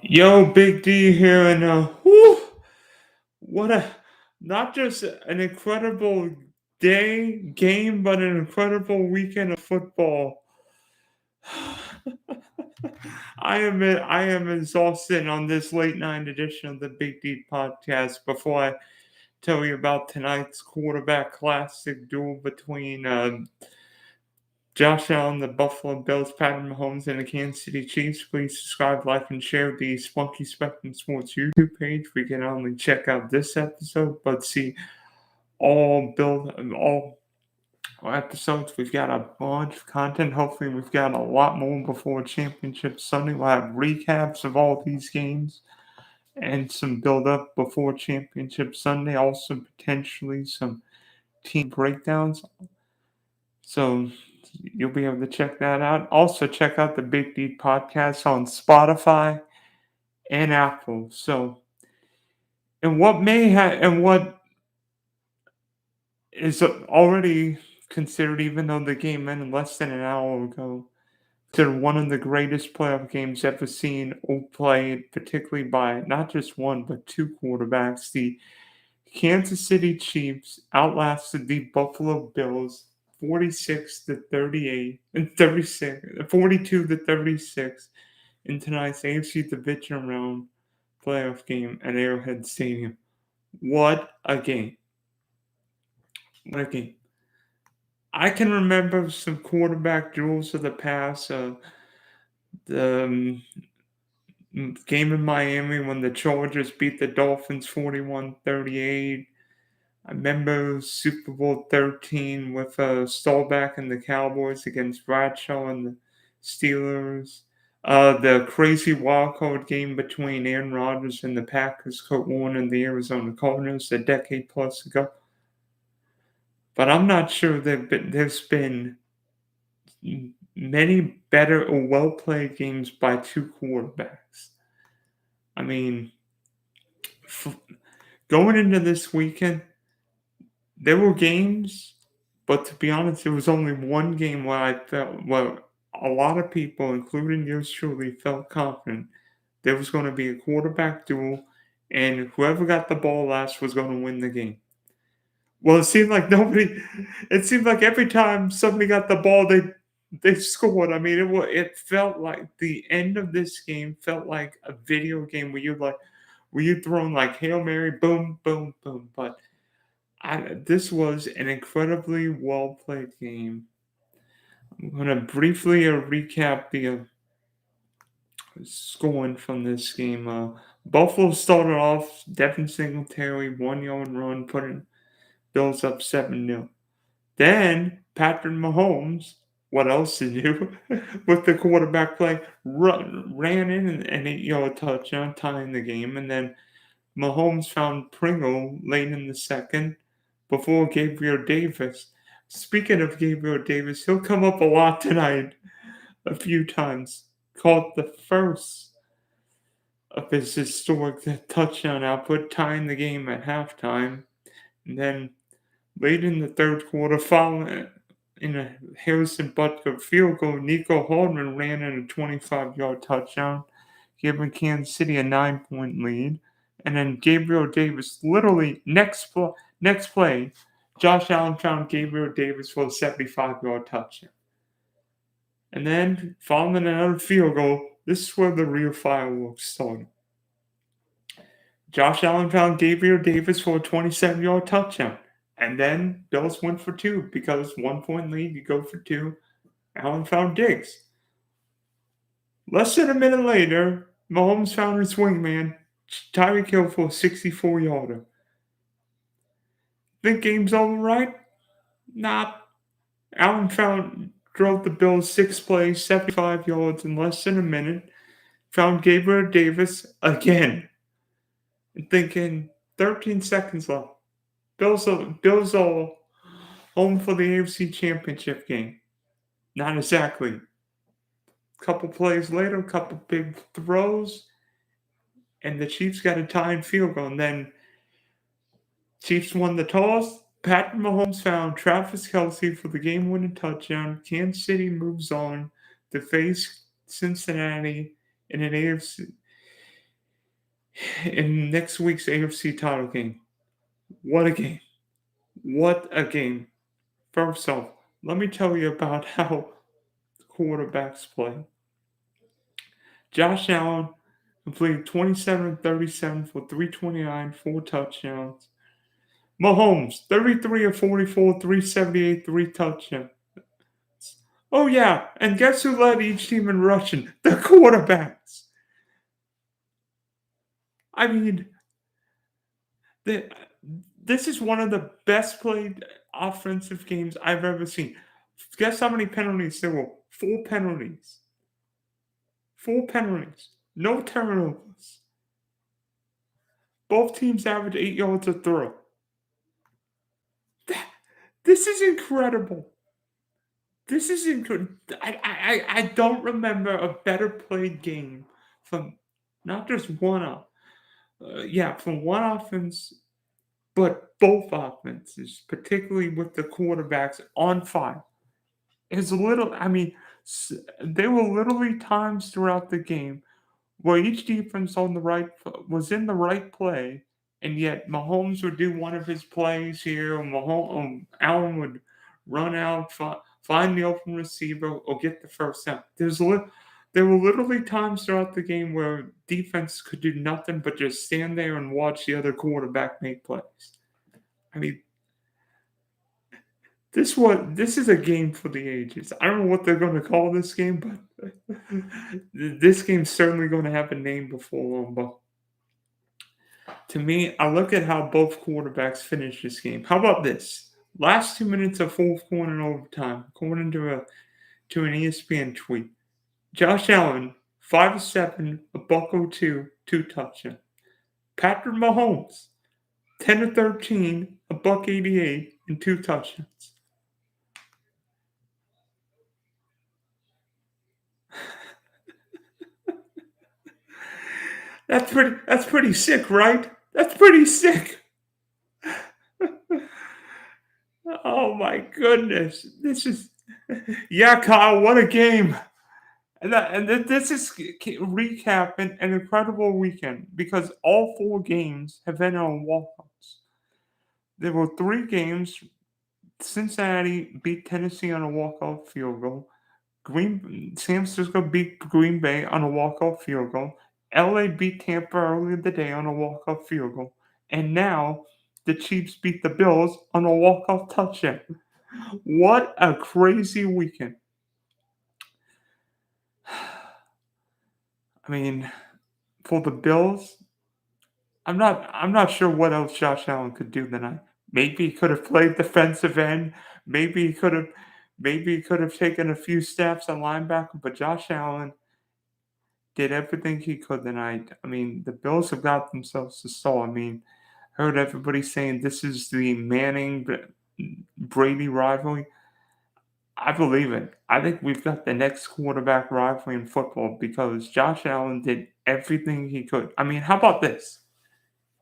Yo, Big D here, and whew, what a not just an incredible game, but an incredible weekend of football. I am exhausted on this late night edition of the Big D podcast. Before I tell you about tonight's quarterback classic duel between Josh Allen, the Buffalo Bills, Peyton Mahomes, and the Kansas City Chiefs. Please subscribe, like, and share the Spunky Spectrum Sports YouTube page. We can not only check out this episode, but see all episodes. We've got a bunch of content. Hopefully, we've got a lot more before Championship Sunday. We'll have recaps of all these games and some build up before Championship Sunday. Also, potentially some team breakdowns. So you'll be able to check that out. Also, check out the Big D podcast on Spotify and Apple. So, and what is already considered, even though the game ended less than an hour ago, considered one of the greatest playoff games ever seen or played, particularly by not just one but two quarterbacks. The Kansas City Chiefs outlasted the Buffalo Bills 46-38 and 42-36 in tonight's AFC Division Round playoff game at Arrowhead Stadium. What a game. What a game. I can remember some quarterback duels of the past. The game in Miami when the Chargers beat the Dolphins 41-38. I remember Super Bowl 13 with Staubach and the Cowboys against Bradshaw and the Steelers. The crazy wildcard game between Aaron Rodgers and the Packers, Kurt Warner and the Arizona Cardinals a decade plus ago. But I'm not sure that there's been many better or well-played games by two quarterbacks. I mean, going into this weekend, there were games, but to be honest, there was only one game where I felt, well, a lot of people, including yours truly, felt confident there was going to be a quarterback duel, and whoever got the ball last was going to win the game. Well, it seemed like every time somebody got the ball, they scored. I mean, it felt like the end of this game felt like a video game where you throwing like Hail Mary, boom, boom, boom. But this was an incredibly well played game. I'm going to briefly recap the scoring from this game. Buffalo started off Devin Singletary 1 yard run, putting Bills up 7-0. Then Patrick Mahomes, what else to do with the quarterback play, ran in an 8 yard touchdown, tying the game, and then Mahomes found Pringle late in the second before Gabriel Davis. Speaking of Gabriel Davis, he'll come up a lot tonight, a few times. Caught the first of his historic touchdown output, tying the game at halftime. And then late in the third quarter, following in a Harrison Butker field goal, Nico Hardman ran in a 25-yard touchdown, giving Kansas City a 9-point lead. And then Gabriel Davis, literally next play, Josh Allen found Gabriel Davis for a 75-yard touchdown. And then, following another field goal, this is where the real fireworks started. Josh Allen found Gabriel Davis for a 27-yard touchdown. And then Bills went for two because 1-point lead, you go for two. Allen found Diggs. Less than a minute later, Mahomes found his wingman, Tyreek Hill, for a 64-yarder. Think game's over, right? Nah. Allen drove the Bills 6 plays, 75 yards in less than a minute. Found Gabriel Davis again. And thinking 13 seconds left. Bills are home for the AFC Championship game. Not exactly. A couple plays later, a couple big throws, and the Chiefs got a tying field goal. And then Chiefs won the toss. Patrick Mahomes found Travis Kelce for the game-winning touchdown. Kansas City moves on to face Cincinnati in an AFC in next week's AFC title game. What a game. What a game. First off, let me tell you about how quarterbacks play. Josh Allen completed 27-37 for 329, 4 touchdowns. Mahomes, 33 of 44, 378, 3 touchdowns. Oh, yeah, and guess who led each team in rushing? The quarterbacks. I mean, this is one of the best played offensive games I've ever seen. Guess how many penalties there were? 4 penalties. 4 penalties. No turnovers. Both teams average 8 yards a throw. This is incredible. This is incredible. I don't remember a better played game from not just from one offense, but both offenses, particularly with the quarterbacks on fire. There were literally times throughout the game where each defense was in the right play, and yet Mahomes would do one of his plays here, and Allen would run out, find the open receiver, or get the first down. There were literally times throughout the game where defense could do nothing but just stand there and watch the other quarterback make plays. I mean, this is a game for the ages. I don't know what they're going to call this game, but this game's certainly going to have a name before long. But to me, I look at how both quarterbacks finished this game. How about this? Last 2 minutes of fourth quarter and overtime, according to an ESPN tweet. Josh Allen, 5-7, a buck 2 touchdowns. Patrick Mahomes, 10-13, a buck 88, and 2 touchdowns. That's pretty sick, right? That's pretty sick. Oh my goodness. Yeah, Kyle, what a game. This is recap an incredible weekend because all 4 games have ended on walkouts. There were 3 games. Cincinnati beat Tennessee on a walkout field goal. San Francisco beat Green Bay on a walkout field goal. LA beat Tampa earlier in the day on a walkout field goal. And now the Chiefs beat the Bills on a walkout touchdown. What a crazy weekend. I mean, for the Bills, I'm not sure what else Josh Allen could do tonight. Maybe he could have played defensive end. Maybe he could have taken a few steps on linebacker, but Josh Allen did everything he could tonight. I mean, the Bills have got themselves a stall. I mean, heard everybody saying this is the Manning Brady rivalry. I believe it. I think we've got the next quarterback rivalry in football because Josh Allen did everything he could. I mean, how about this?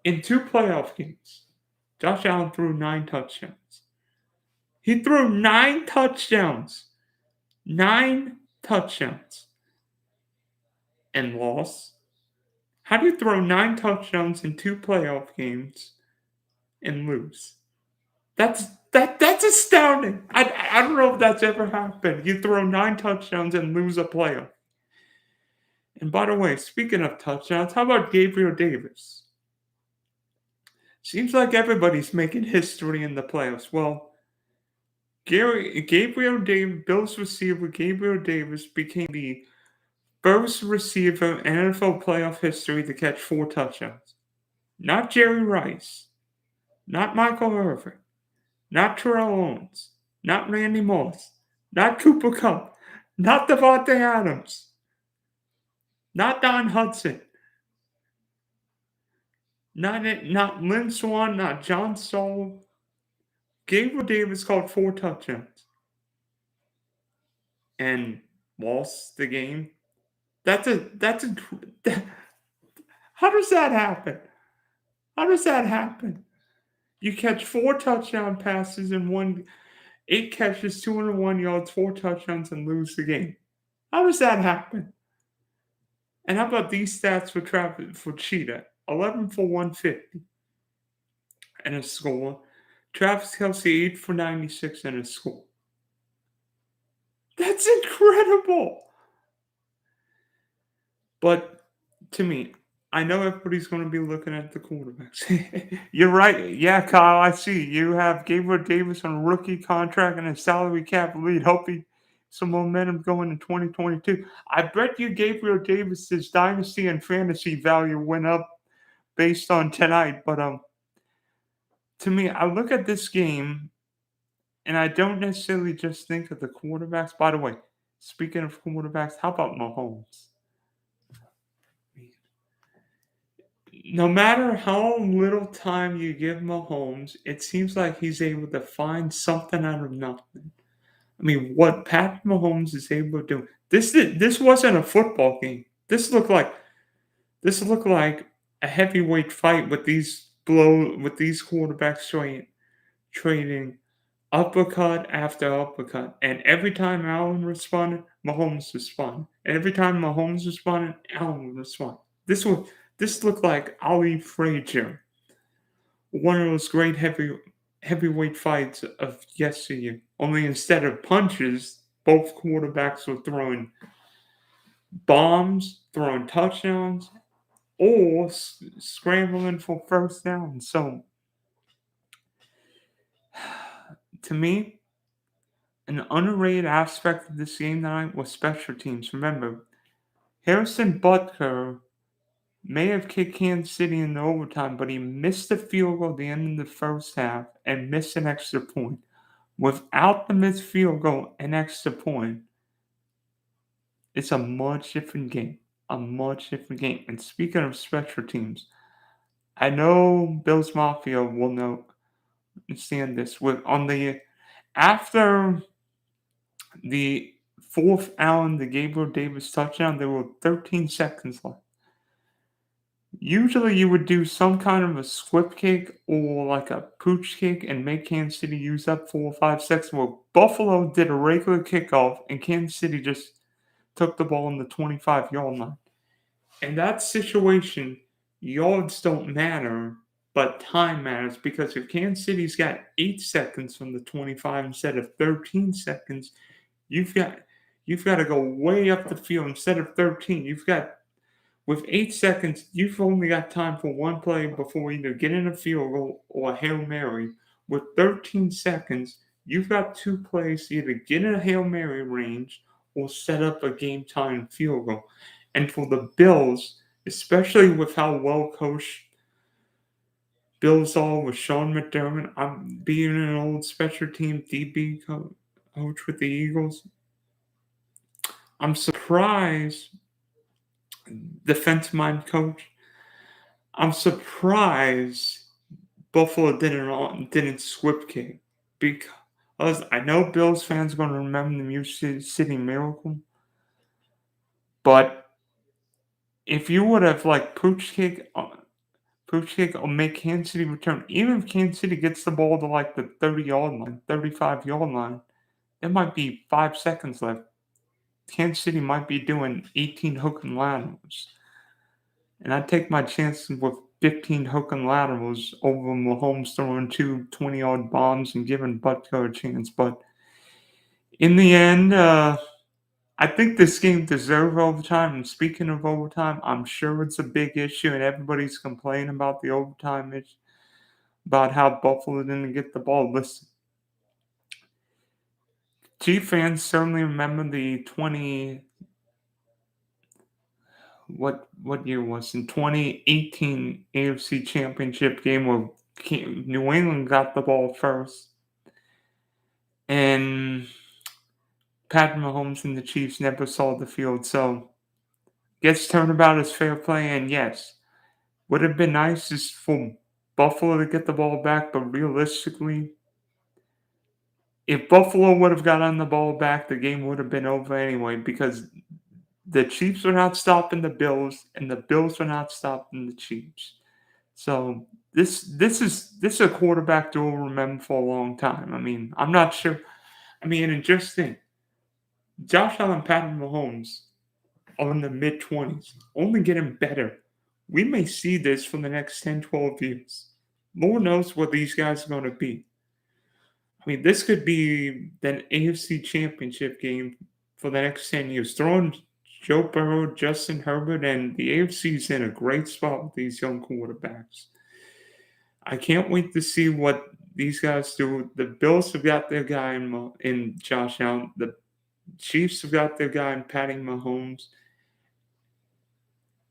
In 2 playoff games, Josh Allen threw 9 touchdowns. He threw 9 touchdowns. 9 touchdowns. And lost. How do you throw 9 touchdowns in 2 playoff games and lose? That's astounding. I don't know if that's ever happened. You throw 9 touchdowns and lose a playoff. And by the way, speaking of touchdowns, how about Gabriel Davis? Seems like everybody's making history in the playoffs. Well, Gabriel Davis, Bills receiver Gabriel Davis became the first receiver in NFL playoff history to catch 4 touchdowns. Not Jerry Rice. Not Michael Irvin. Not Terrell Owens. Not Randy Moss. Not Cooper Kupp. Not Devontae Adams. Not Don Hudson. Not Lynn Swann. Not John Stoll. Gabriel Davis caught 4 touchdowns. And lost the game. How does that happen? How does that happen? You catch 4 touchdown passes in 8 catches, 201 yards, 4 touchdowns, and lose the game. How does that happen? And how about these stats for Cheetah? 11 for 150 and a score. Travis Kelce, 8 for 96 and a score. That's incredible. But to me, I know everybody's going to be looking at the quarterbacks. You're right. Yeah, Kyle, I see. You have Gabriel Davis on a rookie contract and a salary cap lead, hoping some momentum going in 2022. I bet you Gabriel Davis's dynasty and fantasy value went up based on tonight. But to me, I look at this game and I don't necessarily just think of the quarterbacks. By the way, speaking of quarterbacks, how about Mahomes? No matter how little time you give Mahomes, it seems like he's able to find something out of nothing. I mean, what Pat Mahomes is able to do. This wasn't a football game. This looked like a heavyweight fight with these quarterbacks trading uppercut after uppercut. And every time Allen responded, Mahomes responded. And every time Mahomes responded, Allen responded. This looked like Ali Frazier, one of those great heavyweight fights of yesteryear. Only instead of punches, both quarterbacks were throwing bombs, throwing touchdowns, or scrambling for first down. So, to me, an underrated aspect of this game tonight was special teams. Remember, Harrison Butker may have kicked Kansas City in the overtime, but he missed the field goal at the end of the first half and missed an extra point. Without the missed field goal and extra point, it's a much different game. A much different game. And speaking of special teams, I know Bills Mafia will understand this. After the fourth Allen, the Gabriel Davis touchdown, there were 13 seconds left. Usually you would do some kind of a squib kick or like a pooch kick and make Kansas City use up 4 or 5 seconds. Well, Buffalo did a regular kickoff and Kansas City just took the ball on the 25-yard line. In that situation, yards don't matter, but time matters because if Kansas City's got 8 seconds from the 25 instead of 13 seconds, you've got to go way up the field instead of 13. With 8 seconds, you've only got time for one play before either getting a field goal or a Hail Mary. With 13 seconds, you've got 2 plays to either get in a Hail Mary range or set up a game-time field goal. And for the Bills, especially with how well coached Bills are with Sean McDermott, I'm being an old special team DB coach with the Eagles. I'm surprised, defensive mind coach. I'm surprised Buffalo didn't squib kick because I know Bills fans are going to remember the Music City Miracle, but if you would have like pooch kick or make Kansas City return, even if Kansas City gets the ball to like the 30-yard line, 35-yard line, there might be 5 seconds left. Kansas City might be doing 18 hook and laterals. And I'd take my chances with 15 hook and laterals over Mahomes throwing 2 20-yard bombs and giving Butker a chance. But in the end, I think this game deserved overtime. And speaking of overtime, I'm sure it's a big issue, and everybody's complaining about the overtime issue, about how Buffalo didn't get the ball. Listen, Chief fans certainly remember the what year was in 2018 AFC Championship Game where New England got the ball first, and Pat Mahomes and the Chiefs never saw the field. So, gets turnabout as fair play, and yes, would have been nice just for Buffalo to get the ball back, but realistically, if Buffalo would have gotten the ball back, the game would have been over anyway because the Chiefs were not stopping the Bills, and the Bills were not stopping the Chiefs. So this is a quarterback duel remember for a long time. I mean, I'm not sure. I mean, and just think, Josh Allen, Patrick Mahomes are in the mid-20s, only getting better We may see this for the next 10, 12 years. Lord knows what these guys are going to be. I mean, this could be the AFC Championship game for the next 10 years. Throwing Joe Burrow, Justin Herbert, and the AFC's in a great spot with these young quarterbacks. I can't wait to see what these guys do. The Bills have got their guy in Josh Allen. The Chiefs have got their guy in Patty Mahomes.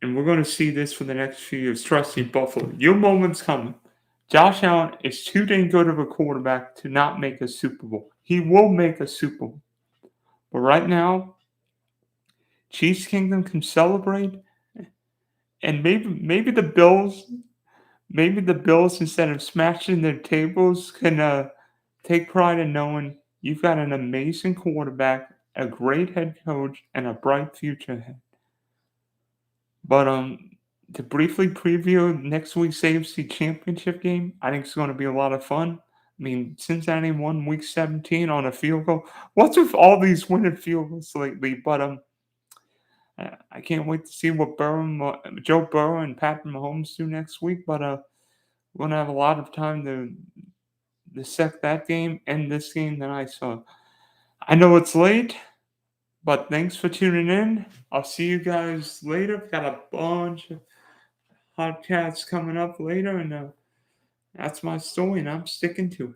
And we're going to see this for the next few years. Trust me, Buffalo. Your moment's coming. Josh Allen is too dang good of a quarterback to not make a Super Bowl. He will make a Super Bowl. But right now, Chiefs Kingdom can celebrate. And maybe the Bills, instead of smashing their tables, can take pride in knowing you've got an amazing quarterback, a great head coach, and a bright future ahead. But to briefly preview next week's AFC Championship game, I think it's going to be a lot of fun. I mean, Cincinnati won Week 17 on a field goal. What's with all these winning field goals lately? But I can't wait to see what Joe Burrow and Patrick Mahomes do next week. But we're going to have a lot of time to dissect that game and this game tonight. So I know it's late, but thanks for tuning in. I'll see you guys later. Got a bunch of podcasts coming up later, and that's my story, and I'm sticking to it.